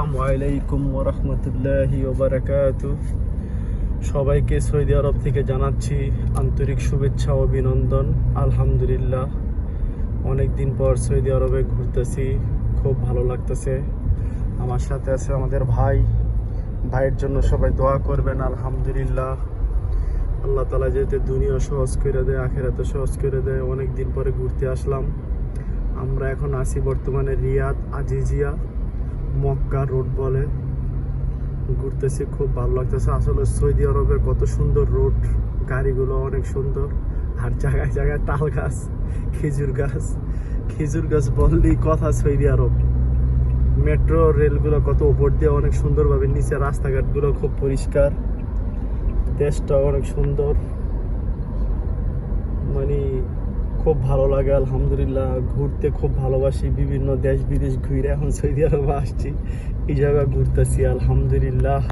আসসালামু আলাইকুম ওয়া রাহমাতুল্লাহি ওয়া বারাকাতুহু। সবাইকে সৌদি আরব থেকে জানাচ্ছি আন্তরিক শুভেচ্ছা ও অভিনন্দন। আলহামদুলিল্লাহ, অনেক দিন পর সৌদি আরবে ঘুরতেছি, খুব ভালো লাগতেছে। আমার সাথে আছে আমাদের ভাইয়ের জন্য সবাই দোয়া করবেন। আলহামদুলিল্লাহ, আল্লাহ তাআলা যাতে দুনিয়া সহজ করে দেয়, আখিরাতে সহজ করে দেয়। অনেক দিন পরে ঘুরতে আসলাম। আমরা এখন আছি বর্তমানে রিয়াদ আজিজিয়া মক্কা রোড বলে, ঘুরতেছি, খুব ভালো লাগতেছে। আসলে সৌদি আরবের কত সুন্দর রোড, গাড়িগুলো অনেক সুন্দর, আর জায়গায় জায়গায় তাল গাছ, খেজুর গাছ বললেই কথা। সৌদি আরব মেট্রো রেলগুলো কত উপর দিয়ে অনেক সুন্দরভাবে, নিচে রাস্তাঘাটগুলো খুব পরিষ্কার, দেশটা অনেক সুন্দর, মানে খুব ভালো লাগে। আলহামদুলিল্লাহ, ঘুরতে খুব ভালোবাসি। বিভিন্ন দেশ বিদেশ ঘুরে এখন সৌদি আরবে আসছি, এই জায়গা ঘুরতেছি। আলহামদুলিল্লাহ।